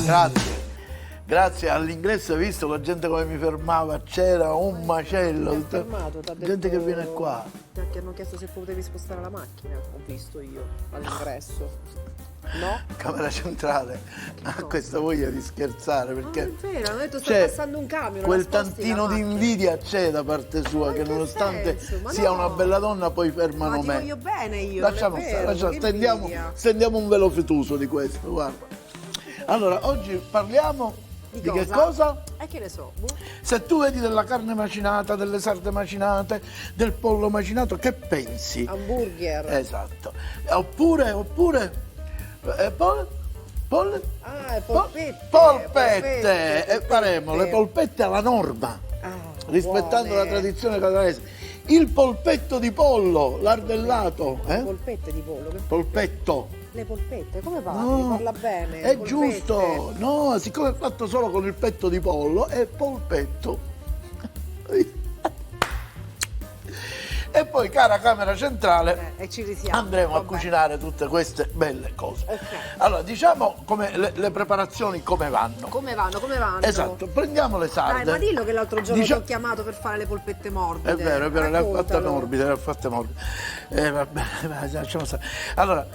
Grazie. Grazie all'ingresso, hai visto la gente come mi fermava? C'era un macello. Mi ha fermato, t'ha Gente detto- che viene qua. Ti hanno chiesto se potevi spostare la macchina, ho visto io all'ingresso. No? Camera centrale ha questa voglia di scherzare Non è perché vero, hanno detto sta c'è passando un camion. quel la sposti tantino la di macchina. invidia c'è da parte sua, Ma che in che nonostante senso? Ma sia no. una bella donna poi Ma fermano ti me. voglio bene io, Lasciamo non è stare, vero, lasciamo- che stendiamo, invidia. stendiamo un velo fetoso di questo, guarda. Allora, oggi parliamo di che cosa? Che ne so, boh. Se tu vedi della carne macinata, delle sarde macinate, del pollo macinato, che pensi? Hamburger. Esatto. Oppure Ah, polpette. polpette. E faremo le polpette alla norma, Ah, rispettando buone. la tradizione catalanese. Il polpetto di pollo, l'ardellato, Polpette di pollo. polpetto. Le polpette, come parli? No, Parla bene. è polpette. giusto. No, siccome è fatto solo con il petto di pollo, è polpetto. E poi, cara camera centrale, E ci risiamo. andremo a vabbè. cucinare tutte queste belle cose. Ok. Allora, diciamo come le preparazioni come vanno. Come vanno, come vanno? Esatto, prendiamo le sarde. Dai, ma dillo che l'altro giorno Dicia- ti ho chiamato per fare le polpette morbide. È vero, le ha fatte Raccontalo. morbide, le ha fatte morbide. Vabbè, vai, lasciamo stare. Allora,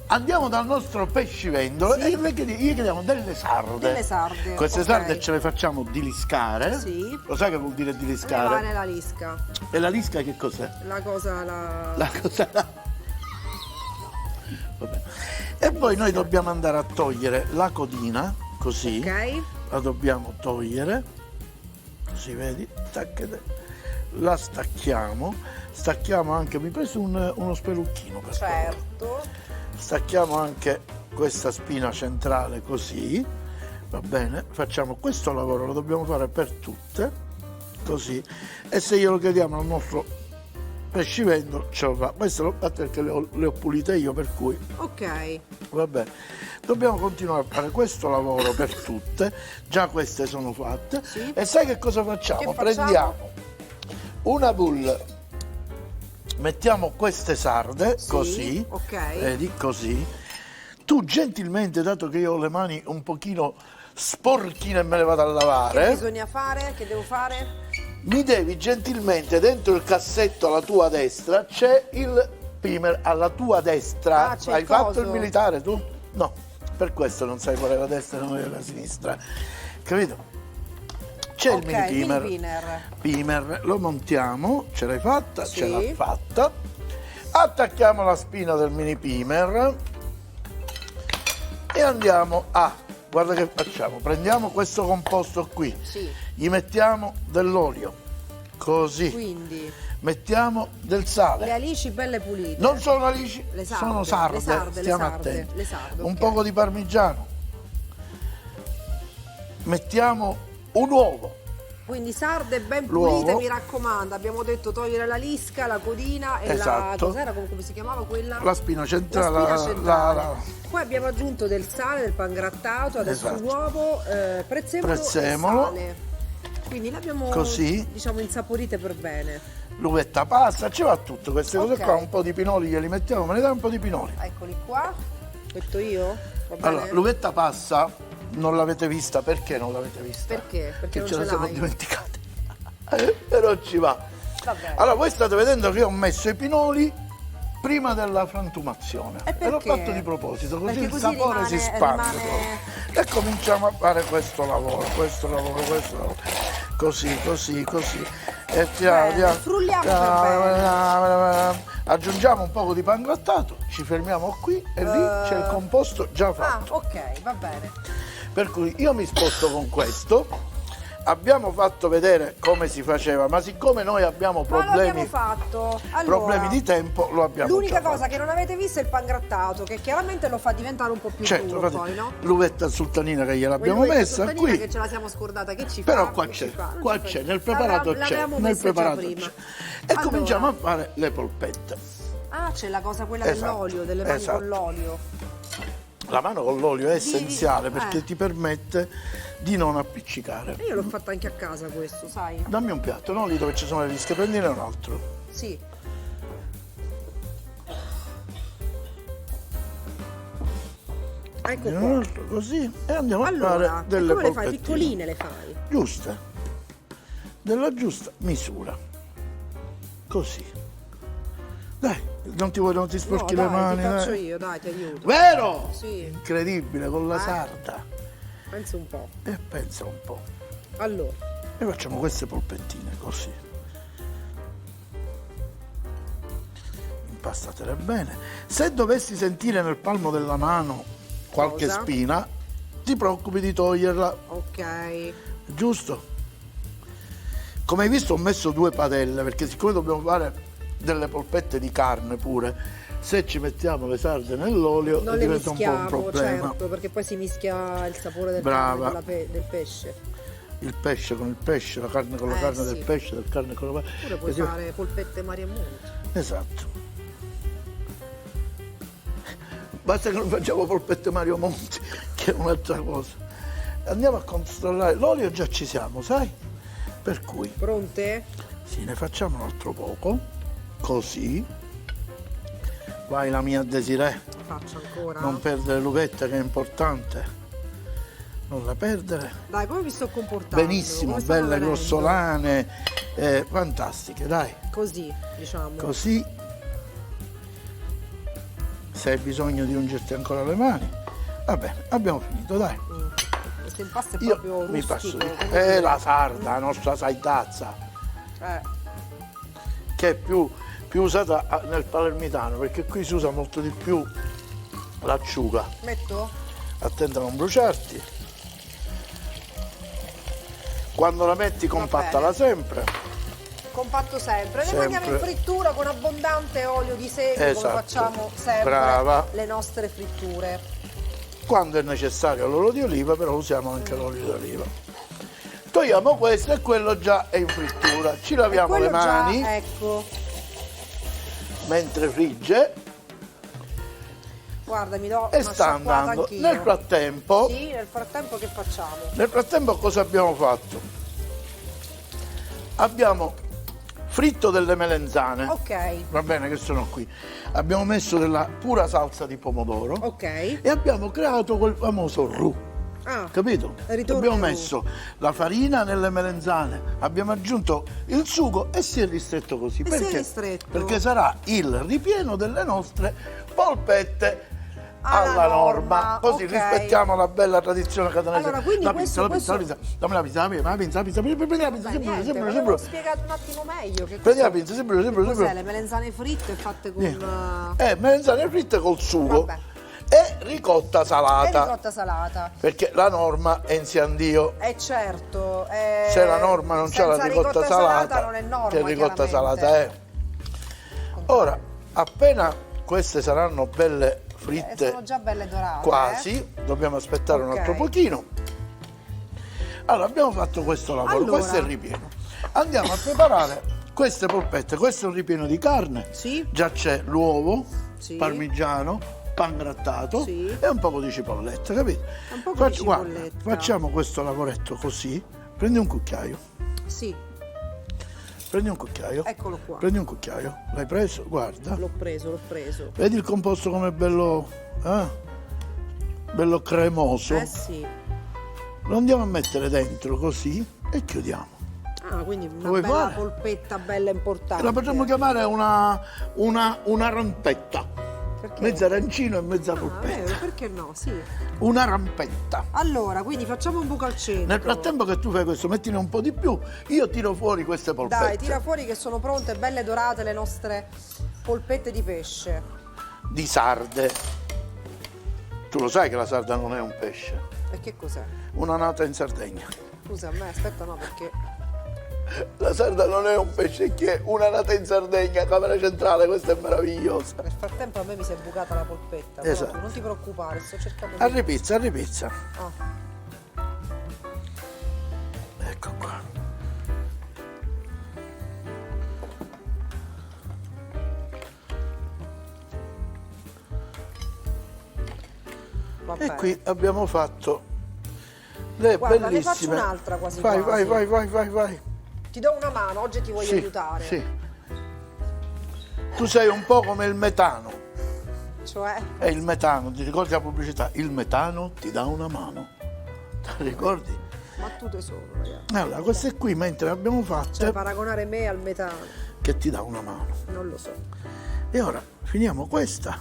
andiamo dal nostro pescivendolo e gli chiediamo delle sarde. Delle sarde, Queste ok. sarde ce le facciamo diliscare. Sì. Lo sai che vuol dire diliscare? Va nella lisca. E la lisca che cos'è? La cosa, la... La cosa. Vabbè. E poi noi dobbiamo andare a togliere la codina, così. Ok. La dobbiamo togliere. Così, vedi? Taccate. La stacchiamo. Stacchiamo anche, mi hai preso uno spelucchino per favore. Certo. Stacchiamo anche questa spina centrale così, va bene? Facciamo questo lavoro, lo dobbiamo fare per tutte, così. E se glielo chiediamo al nostro pescivendolo, ce lo fa. Questo lo fa perché le ho pulite io, per cui Ok. va bene. Dobbiamo continuare a fare questo lavoro per tutte, già queste sono fatte. Sì. E sai che cosa facciamo? Che facciamo? Prendiamo una boule, mettiamo queste sarde, Sì, così, ok. vedi, così. Tu gentilmente, dato che io ho le mani un pochino sporchine e me le vado a Che lavare, bisogna fare? Che devo fare? mi devi gentilmente, dentro il cassetto alla tua destra, c'è il primer alla tua destra. Ah, c'è Hai il fatto coso? il militare tu? No, per questo non sai qual è la destra e non è la sinistra. Capito? C'è Ok, il mini primer. mini pinner. Primer, lo montiamo, ce l'hai fatta? Sì. Ce l'ha fatta. Attacchiamo la spina del mini primer e andiamo a, guarda che facciamo, prendiamo questo composto qui, Sì. gli mettiamo dell'olio, così, Quindi, mettiamo del le sale. alici belle pulite. Non sono alici, Le sarde, sono sarde, le sarde, stiamo le sarde, attenti. le sarde, Un ok. poco di parmigiano. Mettiamo un uovo. Quindi sarde ben L'uovo. pulite, mi raccomando. Abbiamo detto togliere la lisca, la codina e la... Esatto. Cos'era? Come si chiamava quella? La spina centrale. La spina centrale. la- Poi abbiamo aggiunto del sale, del pangrattato, adesso Esatto. l'uovo, prezzemolo, Prezzemolo. e sale. Quindi le abbiamo, Così. diciamo, insaporite per bene. L'uvetta passa, ci va tutto, queste cose Ok. qua, un po' di pinoli glieli mettiamo, me ne dai un po' di pinoli. Eccoli qua. Metto io? Va bene? Allora, l'uvetta passa non l'avete vista, perché non l'avete vista? Perché? Perché non ce la ce siamo l'hai? dimenticati. Però ci va. Va bene. Allora, voi state vedendo che io ho messo i pinoli prima della frantumazione. E l'ho perché? fatto di proposito, così Perché il così sapore si rimane- spande. rimane- E cominciamo a fare questo lavoro. Così. E Bene, frulliamo per aggiungiamo un po' di pangrattato, ci fermiamo qui e lì c'è il composto già Ah, fatto. ok, va bene. Per cui io mi sposto con questo. Abbiamo fatto vedere come si faceva, ma siccome noi abbiamo Ma l'abbiamo problemi, fatto. Allora, problemi di tempo, lo abbiamo l'unica già cosa fatto. che non avete visto è il pangrattato, che chiaramente lo fa diventare un po' più Certo, duro infatti, poi, no? l'uvetta sultanina che gliel'abbiamo Quell'uvetta messa sultanina qui. che ce la siamo scordata, che ci Però fa? qua Che c'è, ci fa? Non qua ci fa c'è, niente. nel preparato L'avevamo c'è, nel messa già preparato prima. c'è. E Allora. cominciamo a fare le polpette. Ah, c'è la cosa quella Esatto, dell'olio, delle mani esatto. con l'olio. La mano con l'olio è essenziale perché ti permette di non appiccicare. Io l'ho fatta anche a casa questo, sai? Dammi un piatto, no? Lì dove ci sono le lische, prendine un altro. Sì. Ecco Un qua. altro così e andiamo a Allora, fare e delle come le fai? polpettine. Piccoline le fai? Giuste, della giusta misura. Così. Dai, non ti sporchi No, le dai, mani. ti faccio dai. io, dai, ti aiuto. Vero? Sì. Incredibile, con la sarda. Pensa un po'. E pensa un po'. Allora, E facciamo queste polpettine così. Impastatele bene. Se dovessi sentire nel palmo della mano qualche Cosa? spina, ti preoccupi di toglierla, ok. giusto? Come hai visto ho messo 2 padelle perché siccome dobbiamo fare delle polpette di carne pure, se ci mettiamo le sarde nell'olio Non le diventa un po' un mischiamo, problema. certo, perché poi si mischia il sapore del, Brava. del pesce. Il pesce con il pesce, la carne con la carne sì. del pesce, del carne con la Oppure puoi fare polpette Mario e Monti. Esatto. Basta che non facciamo polpette Mario Monti, che è un'altra cosa. Andiamo a controllare. L'olio già ci siamo, sai? Per cui, Pronte? sì, ne facciamo un altro poco. Così. Vai la mia Desiree. Faccio ancora. Non perdere l'uvetta che è importante. Non la perdere. Dai, come mi sto comportando? Benissimo, Come stanno belle venendo? grossolane, fantastiche, dai. Così, diciamo. Così, se hai bisogno di ungerti ancora le mani, va bene, abbiamo finito, dai. Questo impasto è Io proprio mi rustico. passo di... come la sarda, la nostra saidazza, dire. che è più usata nel palermitano, perché qui si usa molto di più l'acciuga. Metto? Attenta a non bruciarti. Quando la metti compattala sempre. Compatto sempre. Le Sempre. mandiamo in frittura con abbondante olio di semi, Esatto. come facciamo sempre Brava. le nostre fritture. Quando è necessario l'olio di oliva, però usiamo anche l'olio di oliva. Togliamo questo e quello già è in frittura. Ci laviamo le Quello già, mani ecco, mentre frigge guarda, mi do e una sta sciacquata andando. anch'io. Nel frattempo, Sì, nel frattempo che facciamo? nel frattempo cosa abbiamo fatto? Abbiamo fritto delle melenzane. Ok, Va bene, che sono qui. Abbiamo messo della pura salsa di pomodoro ok. e abbiamo creato quel famoso roux. Ah, Capito? ritorno Abbiamo roux. messo la farina nelle melenzane, abbiamo aggiunto il sugo e si è ristretto così. E si è Perché? ristretto. Perché sarà il ripieno delle nostre polpette Alla alla norma. norma, Così ok. rispettiamo la bella tradizione catanese. Allora, quindi la questo- pizza, dammi la pizza, dammi la pizza, prendi la pizza, beh, sempre, niente, sempre, volevo sempre. spiegato un attimo meglio che Prendi la pizza, sempre, sempre, cos'è, sempre. le melenzane fritte fatte con Melenzane fritte col sugo Vabbè. e ricotta e salata. ricotta salata. Perché la norma è in Siandio. Certo, Se la norma non c'è la senza ricotta salata, non è norma, che ricotta chiaramente. salata è. Ora, appena queste saranno belle fritte, sono già belle dorate. quasi, dobbiamo aspettare un Ok. altro pochino. Allora, abbiamo fatto questo lavoro, Allora. questo è il ripieno. Andiamo a preparare queste polpette, questo è un ripieno di carne. Sì. Già c'è l'uovo, Sì. parmigiano, pan grattato Sì. e un po' di cipolletta, capito? Un poco di Guarda, cipolletta. facciamo questo lavoretto così, prendi un cucchiaio, Sì, prendi un cucchiaio, eccolo qua. prendi un cucchiaio, l'hai preso? Guarda, L'ho preso. vedi il composto come è bello, bello cremoso? Eh sì. Lo andiamo a mettere dentro così e chiudiamo. Ah, quindi una vuoi bella fare? polpetta bella importante. La potremmo chiamare una rampetta, Perché? mezza arancino e mezza Ah, polpetta, vero, perché no? Sì. una rampetta. Allora, quindi facciamo un buco al centro. Nel frattempo che tu fai questo, mettine un po' di più, io tiro fuori queste polpette. Dai, tira fuori che sono pronte, belle dorate le nostre polpette di pesce. Di sarde. Tu lo sai che la sarda non è un pesce, E che cos'è? una nata in Sardegna. Scusa, a me, aspetta, no, perché... La sarda non è un pesce, che è una nata in Sardegna, camera centrale, questa è meravigliosa. Nel frattempo a me mi si è bucata la polpetta. Però Esatto. tu non ti preoccupare, sto cercando di... Arripizza, arripizza. Ah, Ecco qua. Va E bene. qui abbiamo fatto le Guarda, ne bellissime. faccio un'altra quasi Vai, quasi. vai. Ti do una mano, oggi ti voglio Sì, aiutare. sì. Tu sei un po' come il metano. Cioè, È il metano, ti ricordi la pubblicità? Il metano ti dà una mano. Ti ricordi? ma tu te sono, ragazzi. Allora, queste qui mentre le abbiamo fatte, Cioè, paragonare me al metano, che ti dà una mano. non lo so. E ora finiamo questa.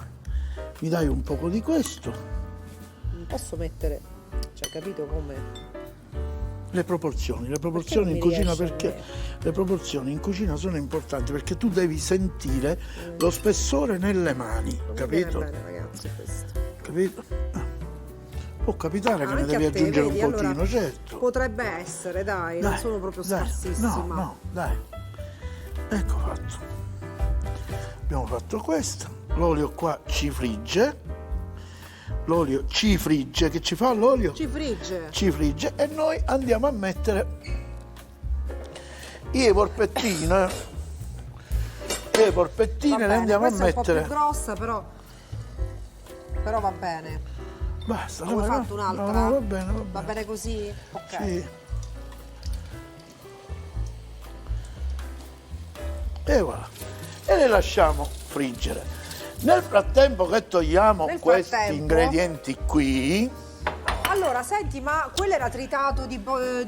Mi dai un poco di questo. Non posso mettere, cioè, capito come? Le proporzioni Perché in non mi cucina riesce a perché vedere? le proporzioni in cucina sono importanti perché tu devi sentire lo spessore nelle mani, Non mi capito? viene bene, ragazzi, questo. Capito? Può capitare che ne Anche devi a te, aggiungere vedi, un pochino, allora, certo. potrebbe essere, dai, non sono proprio dai, scarsissima. No, dai. Ecco fatto. Abbiamo fatto questo. L'olio qua ci frigge. L'olio ci frigge. Che ci fa l'olio? Ci frigge. Ci frigge e noi andiamo a mettere i porpettini. Le porpettine Va le bene, andiamo a questa è un po' mettere. più grossa, però va bene. Basta, Avevo vai, fatto un'altra? No, va bene, Va bene così? Ok. Sì. E voilà. E le lasciamo friggere. Nel frattempo che togliamo Nel questi frattempo- ingredienti qui, Allora, senti, ma quello era tritato di pollo?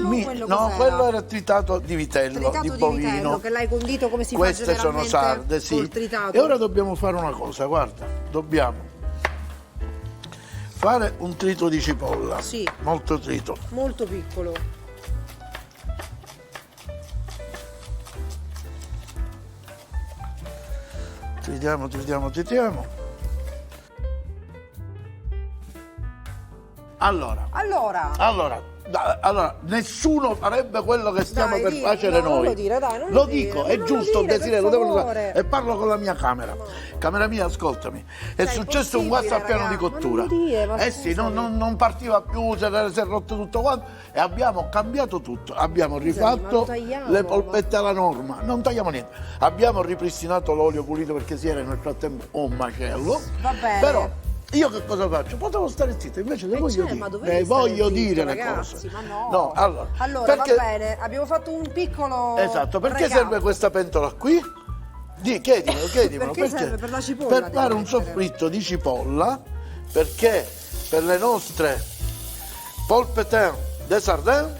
Quello no, cos'era? quello era tritato di vitello, Tritato di di bovino. vitello, che l'hai condito come si Queste fa sono generalmente sarde, sì. col tritato. E ora dobbiamo fare una cosa, guarda, dobbiamo fare un trito di cipolla. Sì. Molto trito. Molto piccolo. Tritiamo. Allora, nessuno farebbe quello che stiamo Dai, per dillo, facere no, non noi. lo dire, dai, non lo lo dico, dire, è non lo giusto, dire, Desiree, per lo devo favore. usare. E parlo con la mia camera. Camera mia, ascoltami. È Cioè, successo un guasto al impossibile, piano di raga. cottura. Ma non dire, ma Sì, scusami. non partiva più, si è rotto tutto quanto e abbiamo cambiato tutto. Abbiamo ma lo rifatto tagliamo, le polpette alla norma. Non tagliamo niente. Abbiamo ripristinato l'olio pulito perché si era nel frattempo un macello. Va bene. Però io che cosa faccio? Potevo stare zitto, invece le voglio Cioè, ma dire. dovevi Le stare voglio zitto, dire le ragazzi, cose. ma no. No, allora Va bene, abbiamo fatto un piccolo Esatto, perché recap. serve questa pentola qui? Chiedimelo. Perché serve per la cipolla, Per devi fare un mettere. soffritto di cipolla, perché per le nostre polpetin de sardin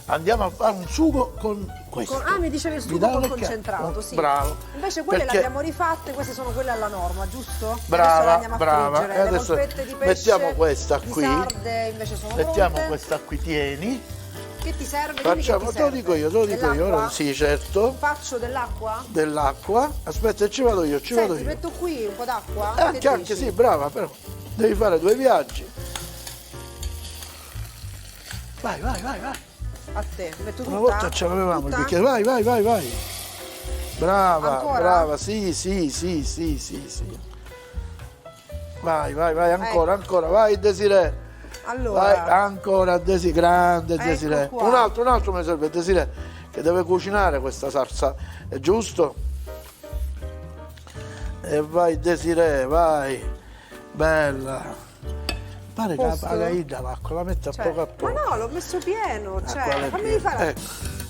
andiamo a fare un sugo con questo. Mi dicevi il Mi sugo dà col l'occhiato? concentrato, sì. Bravo. Invece quelle Perché- le abbiamo rifatte, queste sono quelle alla norma, giusto? Adesso le Brava, andiamo a brava. friggere. E Le adesso polpette di pesce mettiamo questa di qui. sarde invece sono Mettiamo pronte. questa qui, tieni. Che ti serve? Dimmi Facciamo, che ti te lo serve. dico io. Dell'acqua? Ora sì, certo. Faccio dell'acqua? Dell'acqua. Aspetta, ci vado io. Senti, metto qui un po' d'acqua? Che Anche dici? sì, brava, però devi fare 2 viaggi. Vai. A te, metto tutta? Una volta ce l'avevamo il Tutta? bicchiere. Vai. Brava, Ancora? brava, sì. Vai, ancora, vai Desiree. Allora, Vai, ancora Desiree, grande Ecco Desiree. qua. Un altro mi serve, Desiree, che deve cucinare questa salsa, è giusto? E vai Desiree, vai, bella. Pare che la Posto? paga Ida l'acqua, la mette a cioè, poco a ma poco. no, l'ho messo pieno, quale cioè, fammi pieno? fare Ecco.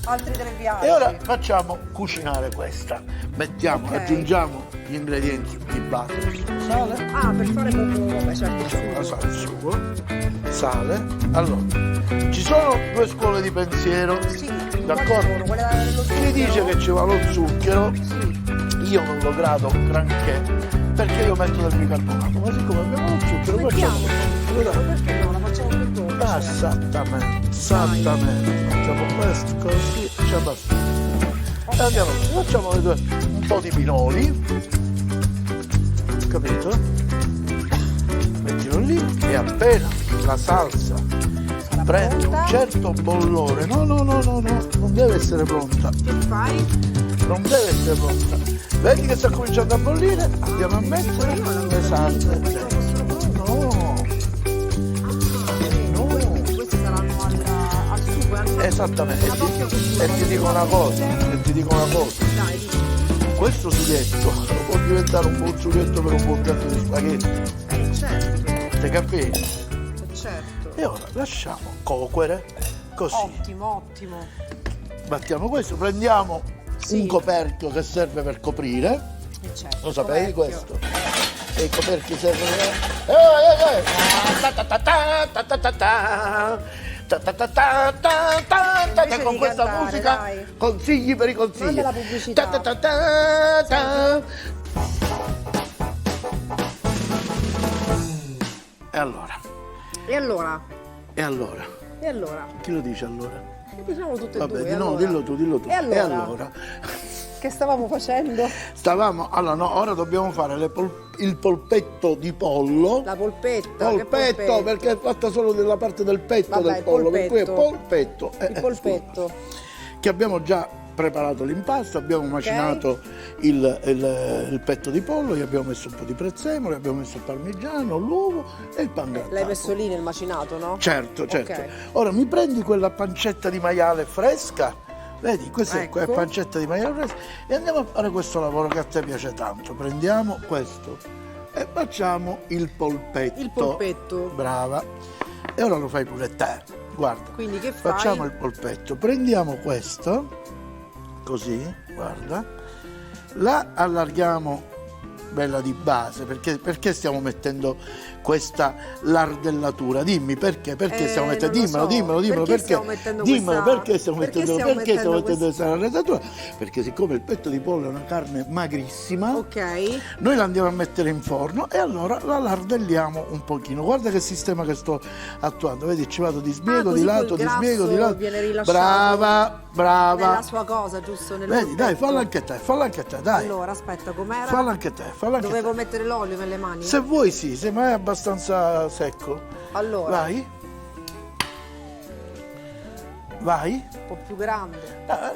altri 3 viaggi. E ora facciamo cucinare questa. Mettiamo, Ok. aggiungiamo gli ingredienti di base, sale, Ah, per fare proprio, vabbè, certo, facciamo la il sugo. sale, il sugo, sale. Allora, ci sono 2 scuole di pensiero, Sì, quali d'accordo? sono? Quelle dello Chi zucchero? dice che ci va lo zucchero, Sì. io non lo grado granché, perché io metto del bicarbonato, ma siccome abbiamo lo zucchero Mettiamo, facciamo. perché no? La facciamo più dolce. Esattamente. Facciamo questo così, ci basta. E andiamo, facciamo un po' di pinoli, capito? Mettilo lì e appena la salsa Sarà prende pronta? un certo bollore, no, non deve essere pronta, Che fai? non deve essere pronta. Vedi che sta cominciando a bollire, andiamo a mettere le salse. No, Questi saranno al sugo, esattamente. E ti dico una cosa, Dai, dici. questo sughetto può diventare un buon sughetto per un buon piatto di spaghetti. Certo. Te capisci? Certo. E ora lasciamo coquere così. Ottimo, ottimo. Battiamo questo, prendiamo Sì. un coperchio che serve per coprire. Certo, Lo sapevi coperchio. questo? E i coperchi servono. Ta ta ta ta ta ta ta ta. Ta ta ta ta ta ta ta. Invece Che con di questa cantare, musica dai. consigli per i consigli. Manda la pubblicità. Ta ta ta ta ta. E allora? E allora? E allora? E allora? Chi lo dice allora? Diciamo tutte e Vabbè, due. di no, allora. dillo tu, dillo tu. E allora? E allora? Che stavamo facendo? Stavamo, allora no, ora dobbiamo fare il polpetto di pollo. La polpetta. che Polpetto, perché è fatta solo della parte del petto Vabbè, del pollo, per cui è polpetto. polpetto. Il polpetto. Che abbiamo già preparato l'impasto, abbiamo macinato il petto di pollo, gli abbiamo messo un po' di prezzemolo, gli abbiamo messo il parmigiano, l'uovo e il pan grattato. L'hai messo lì nel macinato, no? Certo, certo. Ok. Ora mi prendi quella pancetta di maiale fresca, vedi, questa Ecco. è pancetta di maiale fresca e andiamo a fare questo lavoro che a te piace tanto. Prendiamo questo e facciamo il polpetto. Il polpetto. Brava. E ora lo fai pure te. Guarda. Quindi che fai? Facciamo il polpetto. Prendiamo questo, così, guarda. La allarghiamo bella di base, perché stiamo mettendo questa lardellatura? Dimmi perché stiamo mettendo, non lo so. dimmelo, Perché stiamo mettendo dimmelo, questa- perché stiamo perché mettendo, stiamo perché stiamo mettendo mettendo questa lardellatura? Perché siccome il petto di pollo è una carne magrissima, Ok. noi la andiamo a mettere in forno e allora la lardelliamo un pochino. Guarda che sistema che sto attuando, vedi, ci vado di sbiego, così di lato, quel di sbiego, di grasso lato. viene rilasciato Brava. Nella sua cosa, giusto? Nel Vedi, dai, polpetto. fallo anche te, dai. Allora, aspetta, com'era? Fallo anche te, fallo anche Dovevo te. mettere l'olio nelle mani? Se vuoi sì, se mai è abbastanza secco. Allora, Vai. Vai. un po' più grande.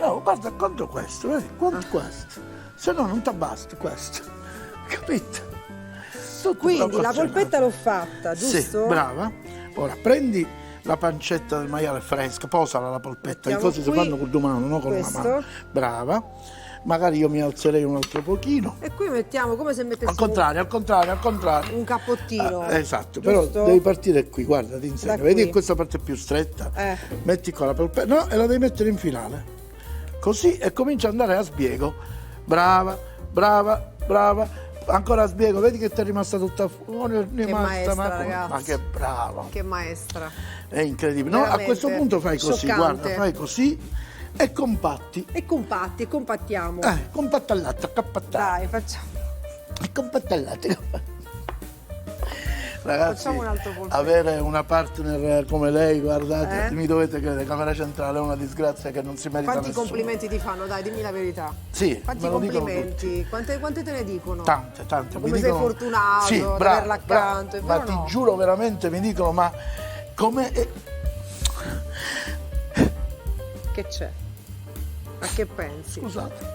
No, guarda quanto questo, vedi, quanto questo. Se no non ti basta questo. Capito? Tutto Quindi la proporzionato. polpetta l'ho fatta, giusto? Sì, brava. Ora prendi la pancetta del maiale fresca, posala la polpetta, le Mettiamo cose si qui fanno con due mani, non con una questo. mano. Brava. Magari io mi alzerei un altro pochino. E qui mettiamo come se Al mettessimo contrario. un cappottino. Esatto, giusto? però devi partire qui, guarda, ti insegno. Da Vedi qui. che questa parte è più stretta? Eh. Metti qua la polpetta, no, e la devi mettere in finale. Così e comincia ad andare a sbiego. Brava. Ancora a sbiego, vedi che ti è rimasta tutta fuori. maestra, ragazzi. Ma che brava. Che maestra. È incredibile. No, a Veramente questo punto fai così, scioccante. guarda, fai così e compatti. E compattiamo. Compattallata, Dai, facciamo. Compattallate. Ragazzi, Facciamo un altro polpetto. avere una partner come lei, guardate, Eh? mi dovete credere, Camera Centrale è una disgrazia che non si merita Quanti nessuno. complimenti ti fanno? Dai, dimmi la verità. Sì, Quanti me lo dicono complimenti? Quante te ne dicono? Tante. Ma Mi come sei dicono, fortunato sì, ad bravo, averla accanto, è ma vero o ti no? giuro veramente, mi dicono, ma come... Che c'è? A che pensi? Scusate,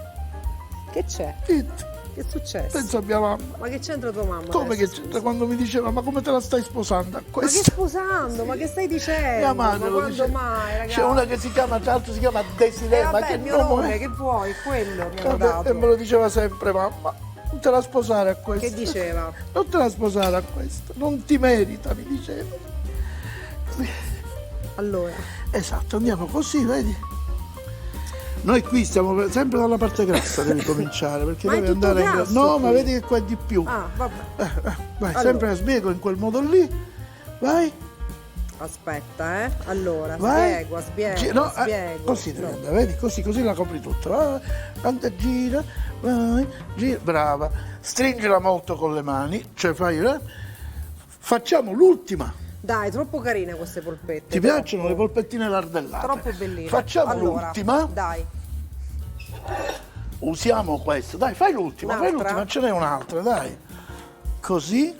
Che c'è? zitto, Che è successo? penso a mia mamma. Ma che c'entra tua mamma? Come che adesso, c'entra scusa? quando mi diceva, ma come te la stai sposando a Ma che questa? sposando? Ma che stai dicendo? Mia madre Ma lo quando dice. mai, ragazzi? C'è una che si chiama, tra l'altro si chiama Desiree, ma vabbè, che il mio nome nome, è? che vuoi? Quello mi hanno Vabbè, dato. e me lo diceva sempre mamma, non te la sposare a questo. Che diceva? Non te la sposare a questo, non ti merita, mi diceva. Allora, Esatto, andiamo così, vedi? Noi qui stiamo sempre dalla parte grassa, devi cominciare, perché Ma è devi tutto andare grasso No, qui. ma vedi che qua è di più. ah, vabbè. Vai, Allora. sempre a sbiego in quel modo lì. Vai, Aspetta, Allora, vai. spiego. Così devi No. andare, vedi? Così la copri tutta. Vai, gira, vai, gira, brava. Stringila molto con le mani, cioè facciamo l'ultima. Dai, troppo carine queste polpette. Ti piacciono le polpettine lardellate? Troppo belline. Facciamo Allora, l'ultima. Dai. Usiamo questo. Dai, fai l'ultima, ce n'è un'altra, dai. Così.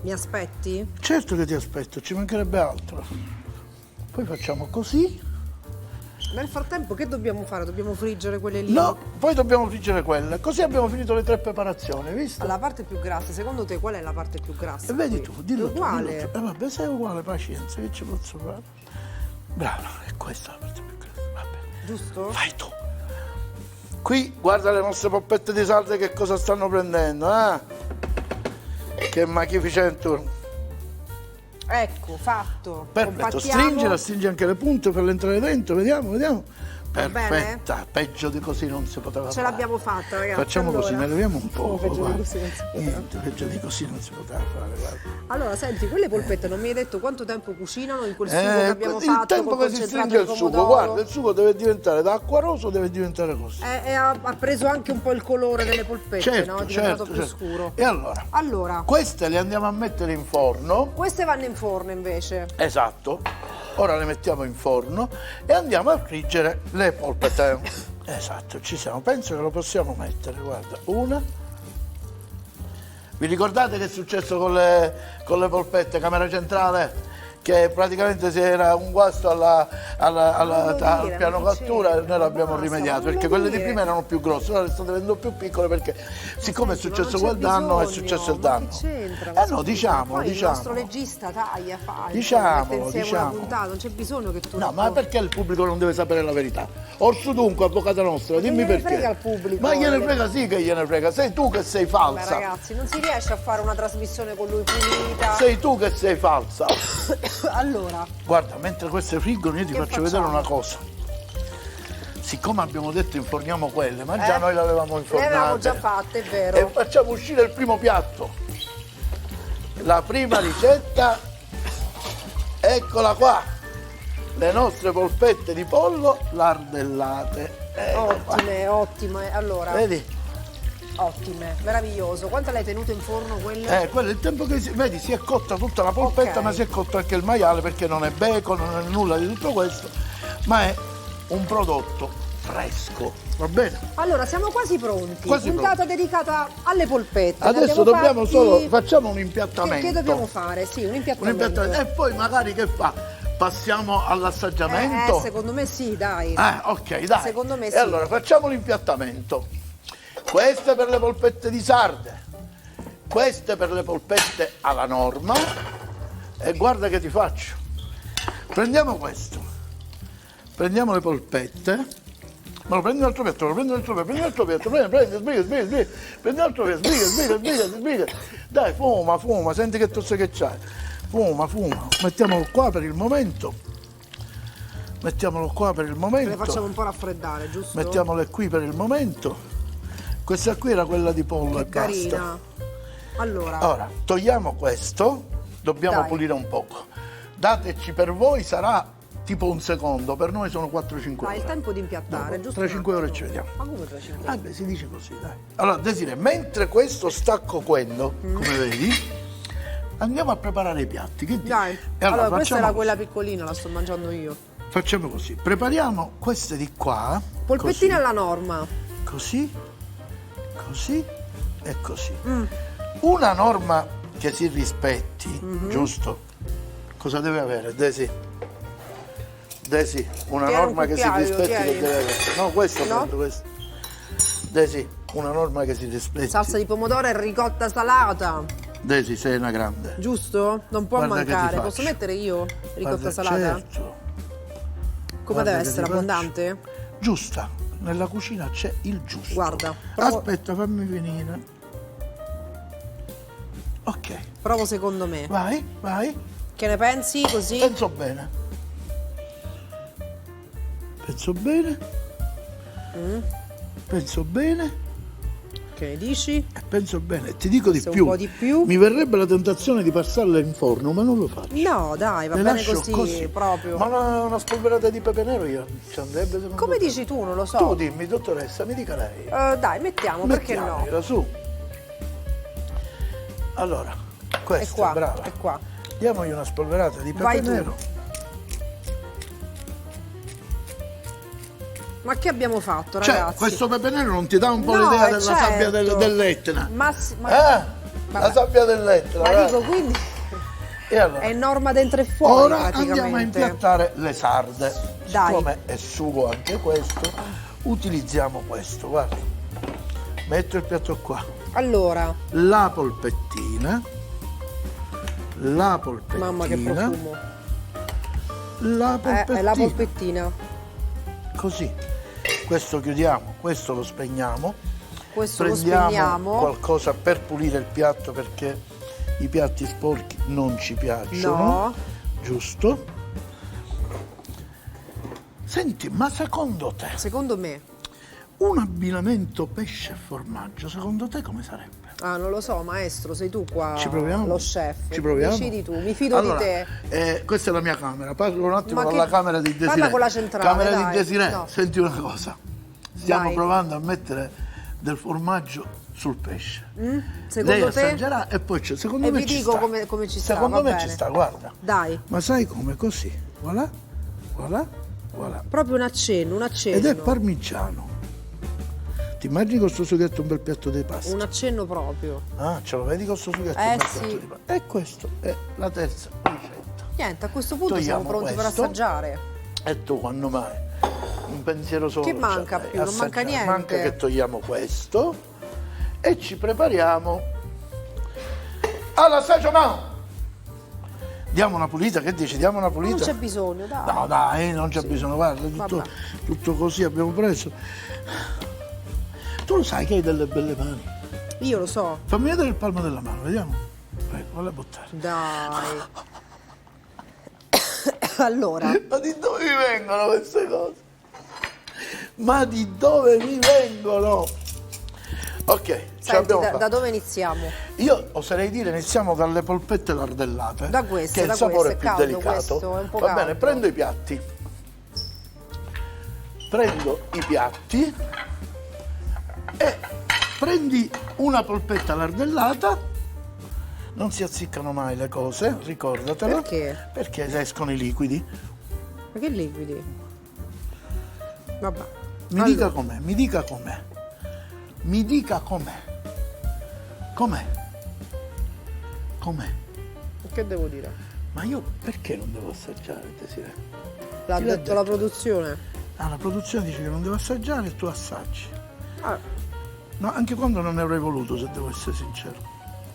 Mi aspetti? Certo che ti aspetto, ci mancherebbe altro. Poi facciamo così. Nel frattempo che dobbiamo fare? Dobbiamo friggere quelle lì? No, poi dobbiamo friggere quelle. Così abbiamo finito le 3 preparazioni, hai visto? La parte più grassa, secondo te qual è la parte più grassa? E vedi qui? tu, dillo È uguale. tu. Vabbè, sei uguale, pazienza, che ci posso fare? Bravo, è questa la parte più grassa, vabbè. Giusto? Fai tu. Qui guarda le nostre polpette di sarde che cosa stanno prendendo, Che magnificento. Ecco, fatto. Perfetto, Compattiamo. stringi anche le punte per entrare dentro, vediamo. Va bene? Perfetta, peggio di così non si poteva Ce fare. l'abbiamo fatta, ragazzi. Facciamo allora. così, ne leviamo un po'. Peggio di così non si poteva. Niente, peggio di così non si poteva fare, guarda. Allora, senti, quelle polpette non mi hai detto quanto tempo cucinano in quel sugo che abbiamo il fatto tempo col che si concentrato stringe di il sugo, pomodoro? guarda, il sugo deve diventare da acqua rosa, deve diventare così. E ha preso anche un po' il colore delle polpette, Certo, no? È diventato certo, più certo. scuro. E allora, Allora, queste le andiamo a mettere in forno. queste vanno in forno invece. Esatto. Ora le mettiamo in forno e andiamo a friggere le polpette. Esatto, ci siamo. Penso che lo possiamo mettere, guarda, una. Vi ricordate che è successo con le polpette, camera centrale? Che praticamente si era un guasto al piano non cattura e noi c'entra, l'abbiamo basta, rimediato, non perché lo quelle di dire. prima erano più grosse, ora le state vedendo più piccole perché siccome è Senti, ma successo non quel c'è danno è bisogno, successo il ma danno. che c'entra? Eh no, Scusa, diciamolo, poi il nostro diciamolo. regista taglia, fa, Diciamolo, mette insieme diciamolo. una puntata, non c'è bisogno che tu No, ma racconti. perché il pubblico non deve sapere la verità? Orso dunque, avvocata nostra, dimmi gliene perché. frega al pubblico, Ma gliene le- frega sì che gliene frega, sei tu che sei Beh, falsa. ragazzi, non si riesce a fare una trasmissione con lui pulita. Sei tu che sei falsa. Allora, Guarda, mentre queste friggono io ti Che faccio vedere facciamo? una cosa. Siccome abbiamo detto inforniamo quelle, ma già noi le avevamo le infornate. avevamo già fatte, è E vero. facciamo uscire il primo piatto. La prima ricetta, eccola qua. Le nostre polpette di pollo lardellate. Ecco qua. Ottime, ottime. Allora, Vedi? ottime, meraviglioso. Quanto l'hai tenuto in forno quelle? Quello è il tempo che vedi, si è cotta tutta la polpetta, Ok. ma si è cotto anche il maiale perché non è bacon, non è nulla di tutto questo, ma è un prodotto fresco. Va bene? Allora, siamo quasi pronti. Quasi Puntata dedicata alle polpette. Ne Adesso abbiamo dobbiamo fatti- solo facciamo un impiattamento. Che dobbiamo fare? Sì, un Un impiattamento. impiattamento. E poi magari che fa? Passiamo all'assaggiamento? Secondo me sì, dai. Ok, dai. Secondo me E sì. allora facciamo l'impiattamento. Queste per le polpette di sarde, queste per le polpette alla norma. E guarda che ti faccio. Prendiamo questo. Prendiamo le polpette. Ma lo prendi un altro piatto, prendi un altro piatto, prendi, prendi un altro piatto, sbriga. Dai, fuma, senti che tosse che c'hai. Fuma. Mettiamolo qua per il momento. Le facciamo un po' raffreddare, giusto? Mettiamole qui per il momento. Questa qui era quella di pollo e basta. Carina. Allora, Ora, togliamo questo, dobbiamo Dai. pulire un poco. Dateci per voi sarà tipo un secondo, per noi sono 4-5 dai, il ore. tempo di impiattare, giusto? Tra un 5 ore attimo. ci vediamo. Ma come tra 5 ore? Vabbè, si dice così, dai. Allora, Desiree, mentre questo sta coquendo, come vedi, andiamo a preparare i piatti. Che dici? Dai. E Allora, questa facciamo era quella piccolina, la sto mangiando io. Facciamo così, prepariamo queste di qua. Polpettine alla norma. Così e così. Mm. Una norma che si rispetti, Mm-hmm. giusto? Cosa deve avere, Desi? Desi, una Tieni un norma che si cucchiaio, rispetti tieni. che deve avere. No, questo No? prendo questo. Desi, una norma che si rispetti. Salsa di pomodoro e ricotta salata. Desi, sei una grande. Giusto? Non può Guarda che ti mancare. faccio. Posso mettere io ricotta Guarda, salata? Certo. Come Guarda deve che essere? ti Abbondante? Giusta, nella cucina c'è il giusto. Guarda, provo- Aspetta, fammi venire. Ok, Provo secondo me. vai. Che ne pensi così? Penso bene. Penso bene Che ne dici? e penso bene. Ti dico di Se un più. po' di più. Mi verrebbe la tentazione di passarla in forno, ma non lo faccio. No, dai, va Le bene lascio così, proprio. Ma una spolverata di pepe nero io ci andrebbe secondo Come te? dici tu, non lo Tu so. dimmi, dottoressa, mi dica lei. Dai, mettiamo, perché no? Mettiamogliela su. Allora, È questa qua, brava. è qua. Diamogli una spolverata di pepe Vai tu. nero. Ma che abbiamo fatto, Cioè, ragazzi? questo pepe nero non ti dà un po' No, l'idea della certo. sabbia dell'Etna? Ma La vabbè. sabbia dell'Etna. Ma guarda. dico, quindi E allora, è norma dentro e fuori, ora praticamente. andiamo a impiattare le sarde. Dai. Siccome è sugo anche questo, utilizziamo questo, guarda. Metto il piatto qua. Allora, La polpettina. mamma che profumo. La polpettina. È la polpettina. Così. questo chiudiamo, questo lo spegniamo. Questo lo Prendiamo spegniamo. qualcosa per pulire il piatto perché i piatti sporchi non ci piacciono. No. Giusto? Senti, ma secondo te Secondo me. un abbinamento pesce e formaggio, secondo te come sarebbe? Ah, non lo so, maestro, sei tu qua Ci proviamo? lo chef. Ci proviamo? Decidi tu, mi fido Allora, di te. questa è la mia camera, parlo un attimo Ma con la che- camera di Desiree. parla con la centrale, Camera dai. di Desiree, No. senti una cosa. Stiamo Dai. provando a mettere del formaggio sul pesce. Secondo Lei te? assaggerà e poi c'è. Secondo E me vi ci dico sta. come ci sta, Secondo va me bene. ci sta, guarda. Dai, Ma sai come? Così. Voilà, voilà, voilà. proprio un accenno, un accenno. Ed è parmigiano. Ti immagini con sto sughetto un bel piatto di pasta? Un accenno proprio. Ah, ce lo vedi con sto sughetto Eh un bel sì. piatto di pasta? E questo è la terza ricetta. Niente, a questo punto siamo Togliamo pronti per questo. assaggiare. E tu quando mai? Un pensiero solo. Che manca c'hai, più? Non manca assaggiare. niente. Manca che togliamo questo e ci prepariamo all'assaggio. Ma diamo una pulita, che dici? Diamo una pulita? Non c'è bisogno, dai. No dai, non c'è bisogno, guarda, Vabbè. tutto così abbiamo preso. Tu lo sai che hai delle belle mani. Io lo so. Fammi vedere il palmo della mano, vediamo. Ecco, valla a buttare. Dai. Allora, Ma di dove mi vengono queste cose? Ma di dove mi vengono? Ok, ce senti, l'abbiamo da fatta. dove iniziamo? Io oserei dire iniziamo dalle polpette lardellate. Da queste, che è da il sapore queste, più è caldo delicato. questo, è un po' Va caldo. bene, prendo i piatti. Prendo i piatti e prendi una polpetta lardellata. Non si azziccano mai le cose, ricordatelo. Perché? Perché escono i liquidi. Ma che liquidi? Vabbè. Mi dica com'è, mi dica com'è. Mi dica com'è. Com'è? Com'è? Che devo dire? Ma io perché non devo assaggiare, Desiree? L'ha Chi l'ha detto la detto? produzione. Ah, la produzione dice che non devo assaggiare e tu assaggi. Ah, No, anche quando non ne avrei voluto, se devo essere sincero.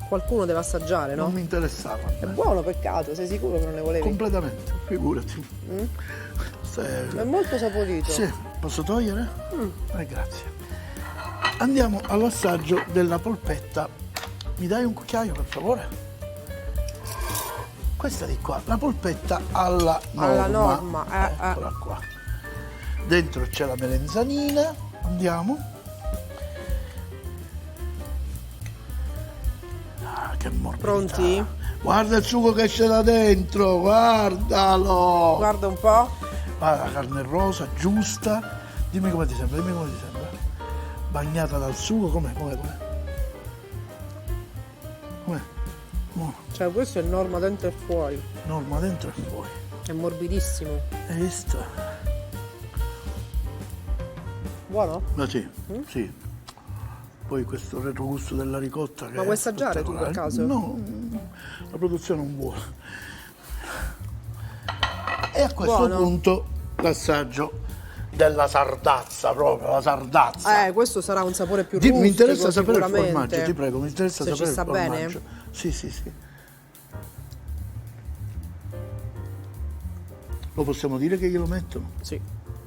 qualcuno deve assaggiare, no? Non mi interessava. È buono, peccato, sei sicuro che non ne volevi? Completamente, figurati. È molto saporito. Sì, posso togliere? Grazie. Andiamo all'assaggio della polpetta. Mi dai un cucchiaio, per favore? Questa di qua, la polpetta alla norma. Alla norma, Eccola qua. Dentro c'è la melenzanina. Andiamo. Ah, che morbidità. Pronti? Guarda il sugo che c'è da dentro, guardalo. Guarda un po'. Ah, la carne rosa, giusta. Dimmi come ti sembra, dimmi come ti sembra. Bagnata dal sugo, com'è? Com'è? Buono. Cioè, questo è norma dentro e fuori. Norma dentro e fuori. È morbidissimo. Hai visto? Buono? Ma sì, sì. Poi questo retrogusto della ricotta che Ma vuoi assaggiare tu per spettacolare. caso? No, la produzione non vuole. E a questo Buono. punto l'assaggio della sardazza, proprio la sardazza. Questo sarà un sapore più rustico, Mi interessa sapere il sicuramente. formaggio, ti prego, mi interessa Se sapere ci sta il formaggio. bene? Sì, sì, sì. Lo possiamo dire che glielo mettono? Sì.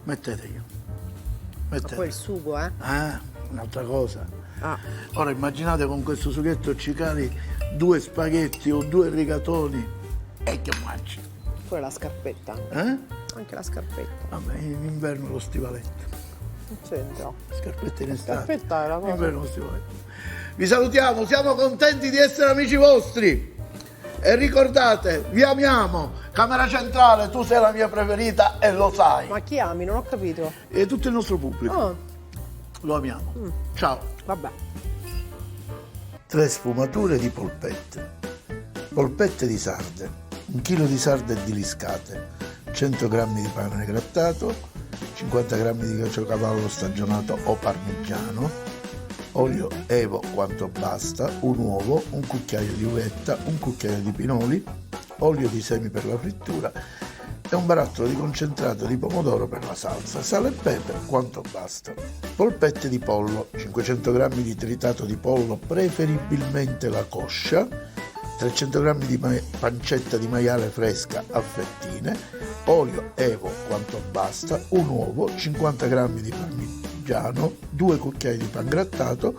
Metteteglielo. Ma poi Metteteglielo. il sugo, eh? Ah, un'altra cosa. Ah, Ora immaginate con questo sughetto ci cali 2 spaghetti o 2 rigatoni e che mangi. pure la scarpetta. Eh? Anche la scarpetta. Vabbè, in inverno lo stivaletto. Non c'entra. Scarpette in estate. Scarpetta è la In cosa. inverno lo stivaletto. Vi salutiamo, siamo contenti di essere amici vostri. E ricordate, vi amiamo. Camera Centrale, tu sei la mia preferita e lo sai. Ma chi ami? Non ho capito. E tutto il nostro pubblico. Oh, Lo amiamo. Ciao. vabbè. 3 sfumature di polpette. Polpette di sarde, 1 chilo di sarde diliscate, 100 g di pane grattato, 50 g di caciocavallo stagionato o parmigiano, olio evo quanto basta, un uovo, un cucchiaio di uvetta, un cucchiaio di pinoli, olio di semi per la frittura e un barattolo di concentrato di pomodoro per la salsa, sale e pepe quanto basta. Polpette di pollo, 500 g di tritato di pollo, preferibilmente la coscia, 300 g di pancetta di maiale fresca a fettine, olio Evo quanto basta, un uovo, 50 g di parmigiano, 2 cucchiai di pangrattato,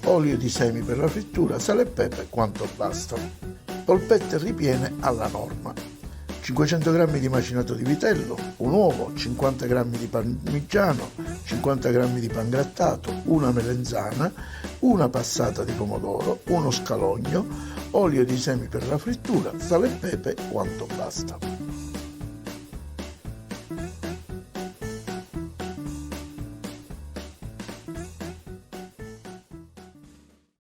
olio di semi per la frittura, sale e pepe quanto basta. Polpette ripiene alla norma. 500 g di macinato di vitello, un uovo, 50 g di parmigiano, 50 g di pangrattato, una melenzana, una passata di pomodoro, uno scalogno, olio di semi per la frittura, sale e pepe quanto basta.